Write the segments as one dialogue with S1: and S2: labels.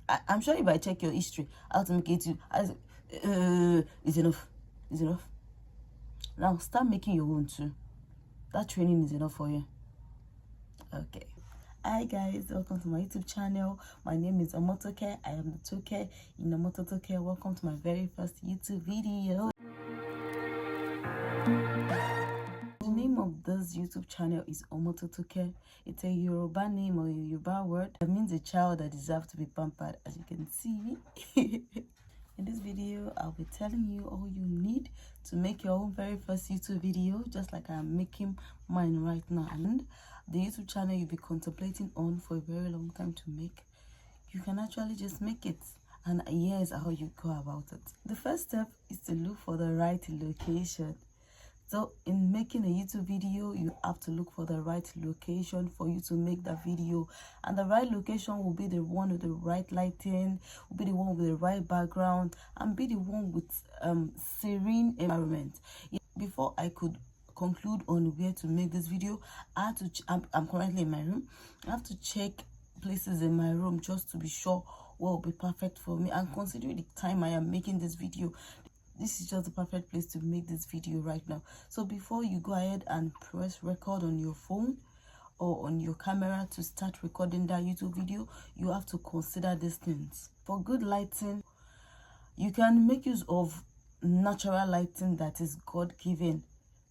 S1: I'm sure if I check your history, how to make it, is enough. Is enough. Now start making your own too. That training is enough for you. Okay. Hi guys, welcome to my YouTube channel. My name is Omototoke. I am the Toke in Omototoke. Welcome to my very first YouTube video. The name of this YouTube channel is Omototoke. It's a Yoruba name or a Yoruba word that means a child that deserves to be pampered, as you can see. In this video, I'll be telling you all you need to make your own very first YouTube video, just like I'm making mine right now. And the YouTube channel you'll be contemplating on for a very long time to make, you can actually just make it. And here's how you go about it. The first step is to look for the right location. So in making a YouTube video, you have to look for the right location for you to make that video. And the right location will be the one with the right lighting, will be the one with the right background, and be the one with serene environment. Before I could conclude on where to make this video, I had to I'm currently in my room. I have to check places in my room just to be sure what will be perfect for me, and considering the time I am making this video, this is just the perfect place to make this video right now. So before you go ahead and press record on your phone or on your camera to start recording that YouTube video, you have to consider these things. For good lighting, you can make use of natural lighting that is God-given.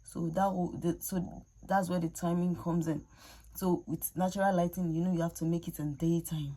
S1: So that's where the timing comes in. So with natural lighting, you have to make it in daytime.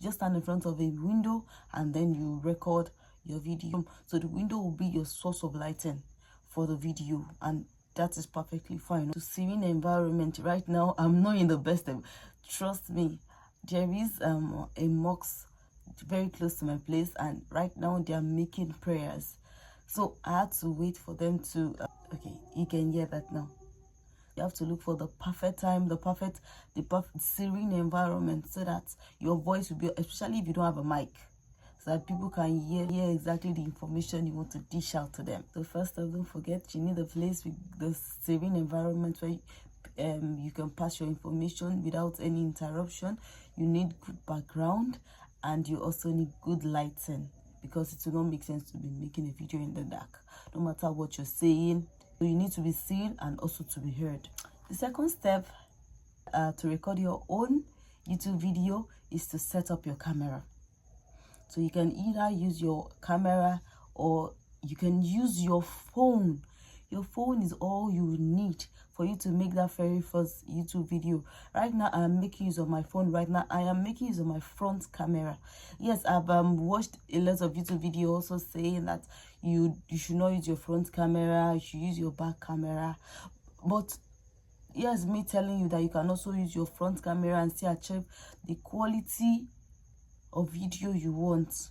S1: Just stand in front of a window and then you record your video. So the window will be your source of lighting for the video, and that is perfectly fine. To serene environment, right now I'm not in the best of, trust me, there is a mosque very close to my place, and right now they are making prayers, so I had to wait for them to okay, you can hear that now. You have to look for the perfect time, the perfect serene environment, so that your voice will be, especially if you don't have a mic, so that people can hear exactly the information you want to dish out to them. So first of all, don't forget, you need a place with the serene environment where you can pass your information without any interruption. You need good background, and you also need good lighting, because it will not make sense to be making a video in the dark, no matter what you're saying. So you need to be seen and also to be heard. The second step to record your own YouTube video is to set up your camera. So you can either use your camera or you can use your phone. Your phone is all you need for you to make that very first YouTube video. Right now, I am making use of my phone. Right now, I am making use of my front camera. Yes, I've watched a lot of YouTube videos also saying that you should not use your front camera, you should use your back camera. But here's me telling you that you can also use your front camera and still achieve the quality of video you want.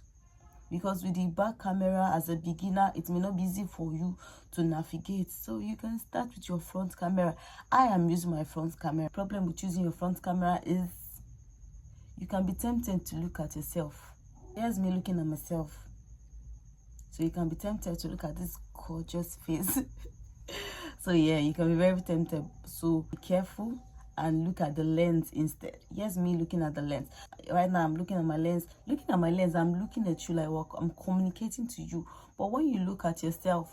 S1: Because with the back camera, as a beginner, it may not be easy for you to navigate, so you can start with your front camera. I am using my front camera. The problem with using your front camera is you can be tempted to look at yourself. Here's me looking at myself, so you can be tempted to look at this gorgeous face. So yeah, you can be very tempted, so be careful and look at the lens instead. Here's me looking at the lens. Right now I'm looking at my lens. Looking at my lens, I'm looking at you like I'm communicating to you. But when you look at yourself,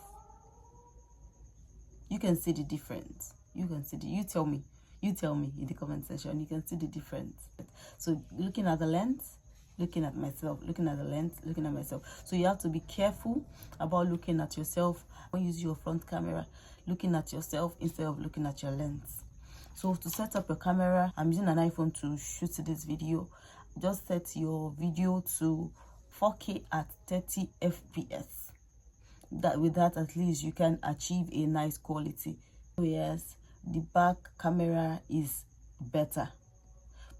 S1: you can see the difference. You can see you tell me in the comment section. You can see the difference. So looking at the lens, looking at myself, looking at the lens, looking at myself. So you have to be careful about looking at yourself when you use your front camera, looking at yourself instead of looking at your lens. So to set up your camera, I'm using an iPhone to shoot this video. Just set your video to 4K at 30 FPS. With that, at least you can achieve a nice quality. So yes, the back camera is better.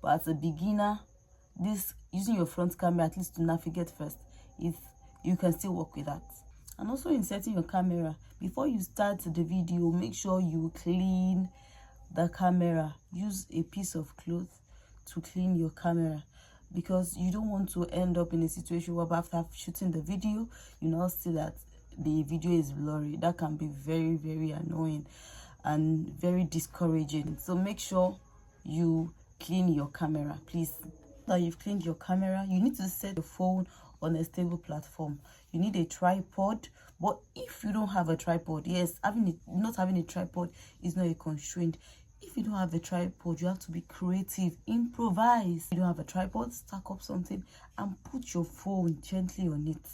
S1: But as a beginner, using your front camera, at least to navigate first, you can still work with that. And also in setting your camera, before you start the video, make sure you clean the camera. Use a piece of cloth to clean your camera, because you don't want to end up in a situation where after shooting the video, you now see that the video is blurry. That can be very, very annoying and very discouraging. So make sure you clean your camera, please. That you've cleaned your camera, you need to set your phone on a stable platform. You need a tripod, but if you don't have a tripod, yes, not having a tripod is not a constraint. If you don't have a tripod, you have to be creative, improvise. If you don't have a tripod, stack up something and put your phone gently on it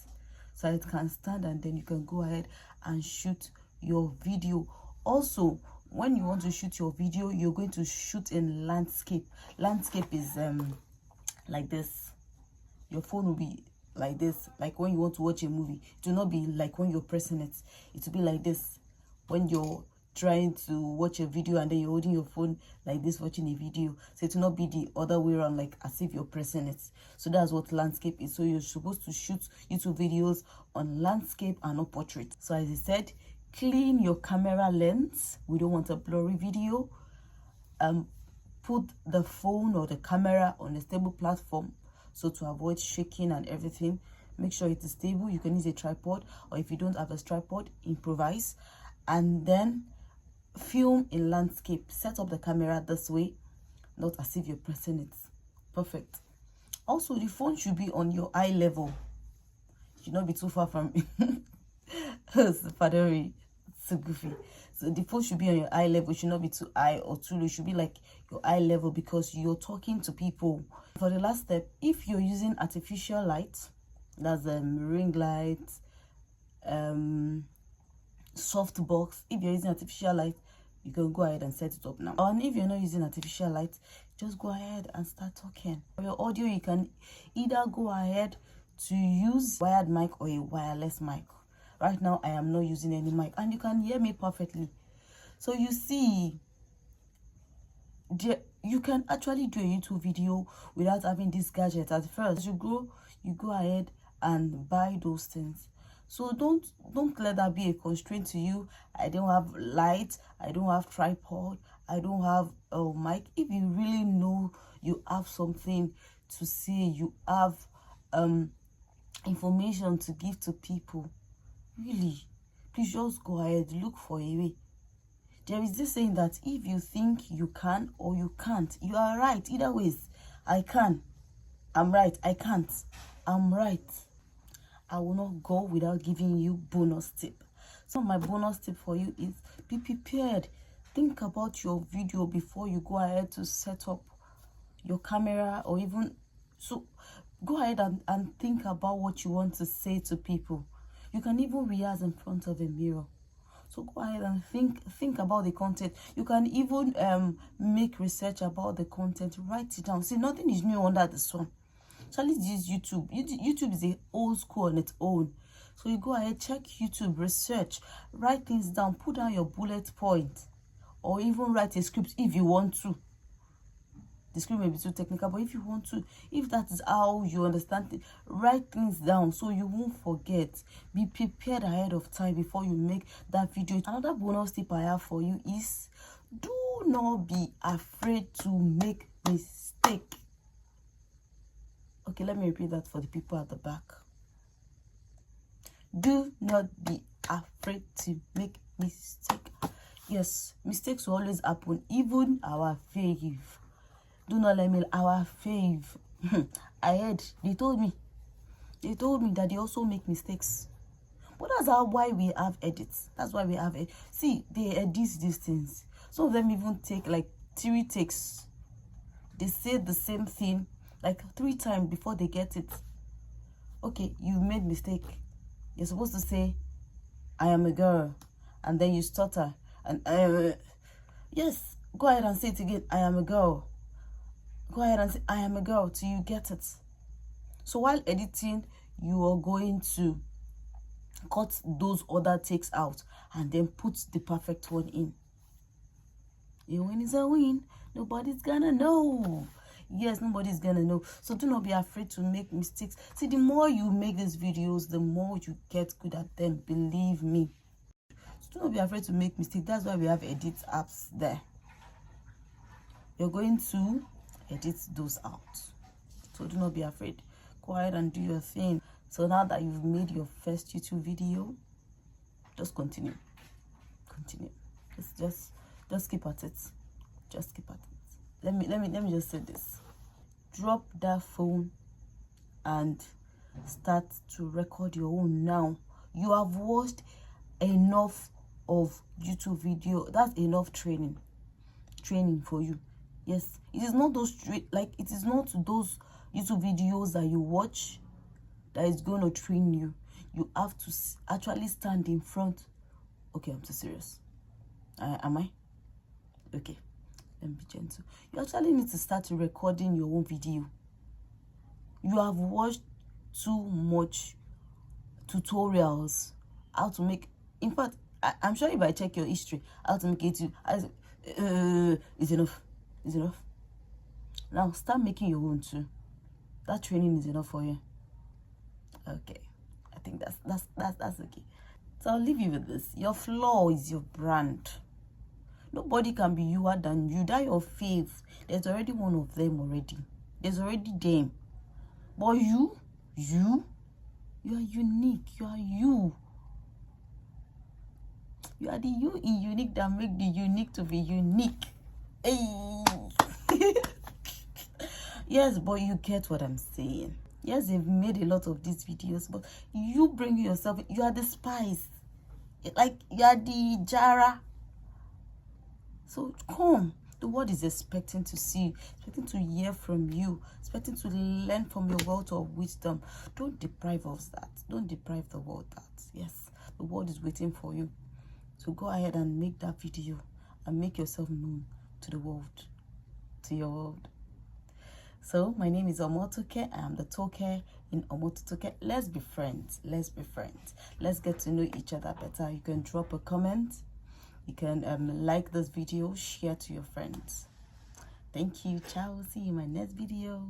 S1: so it can stand, and then you can go ahead and shoot your video. Also, when you want to shoot your video, you're going to shoot in landscape. Landscape is like this. Your phone will be like this, like when you want to watch a movie. It will not be like when you're pressing it. It will be like this when you're trying to watch a video and then you're holding your phone like this watching a video. So it will not be the other way around, like as if you're pressing it. So that's what landscape is. So you're supposed to shoot YouTube videos on landscape and not portrait. So as I said, clean your camera lens. We don't want a blurry video. Put the phone or the camera on a stable platform, so to avoid shaking and everything. Make sure it is stable. You can use a tripod, or if you don't have a tripod, improvise. And then film in landscape. Set up the camera this way, not as if you're pressing it. Perfect. Also, the phone should be on your eye level. It should not be too far from Father, so goofy. So the phone should be on your eye level. It should not be too high or too low. It should be like your eye level, because you're talking to people. For the last step, if you're using artificial light, that's ring light, softbox. If you're using artificial light, you can go ahead and set it up now. And if you're not using artificial light, just go ahead and start talking. For your audio, you can either go ahead to use wired mic or a wireless mic. Right now, I am not using any mic, and you can hear me perfectly. So you see, you can actually do a YouTube video without having this gadget. At first, as you go ahead and buy those things. So don't let that be a constraint to you. I don't have light, I don't have tripod, I don't have a mic. If you really know you have something to say, you have information to give to people, really, please just go ahead, look for a way. There is this saying that if you think you can or you can't, you are right. Either ways, I can, I'm right. I can't, I'm right. I will not go without giving you bonus tip. So my bonus tip for you is be prepared. Think about your video before you go ahead to set up your camera, or even so go ahead and think about what you want to say to people. You can even rehearse in front of a mirror. So go ahead and think about the content. You can even make research about the content. Write it down. See, nothing is new under the sun. So let's use YouTube. YouTube is a old school on its own. So you go ahead, check YouTube, research, write things down, put down your bullet point, or even write a script if you want to. The script may be too technical, but if you want to, if that is how you understand it, write things down so you won't forget. Be prepared ahead of time before you make that video. Another bonus tip I have for you is do not be afraid to make mistake. Okay, let me repeat that for the people at the back. Do not be afraid to make mistake. Yes, mistakes will always happen, even our fave. Do not let me, our fave. I heard, they told me that they also make mistakes. But that's why we have edits. That's why we have it. See, they edit these things. Some of them even take like 3 takes. They say the same thing like 3 times before they get it. Okay, you made mistake. You're supposed to say, I am a girl. And then you stutter. And yes, go ahead and say it again. I am a girl. Go ahead and say, I am a girl, till you get it. So while editing, you are going to cut those other takes out and then put the perfect one in. A win is a win. Nobody's gonna know. Yes, nobody's gonna know. So do not be afraid to make mistakes. See, the more you make these videos, the more you get good at them. Believe me. So do not be afraid to make mistakes. That's why we have edit apps there. You're going to edit those out. So do not be afraid. Go ahead and do your thing. So now that you've made your first YouTube video, just continue. Just keep at it. Just keep at it. Let me just say this. drop that phone and start to record your own now. You have watched enough of YouTube video. That's enough training for you. Yes, it is not those it is not those YouTube videos that you watch that is going to train you. You have to actually stand in front. Okay, I'm too serious. Am I? Okay, let me be gentle. You actually need to start recording your own video. You have watched too much tutorials how to make. In fact, I'm sure if I check your history, how to make YouTube, is enough. Is enough. Now start making your own too. That training is enough for you. Okay, I think that's okay. So I'll leave you with this. Your flaw is your brand. Nobody can be youer than you. That your faith. There's already one of them already. There's already them. But you are unique. You are you. You are the you in unique that make the unique to be unique. Hey. Yes, but you get what I'm saying. Yes, they've made a lot of these videos, but you bring yourself. You are the spice. Like, you are the Jara. So come. The world is expecting to see, expecting to hear from you, expecting to learn from your wealth of wisdom. Don't deprive us that. Don't deprive the world that. Yes, the world is waiting for you. So go ahead and make that video and make yourself known to the world, to your world. So my name is Omototoke. I am the talker in Omototoke. Let's be friends. Let's be friends. Let's get to know each other better. You can drop a comment. You can like this video, share to your friends. Thank you. Ciao. See you in my next video.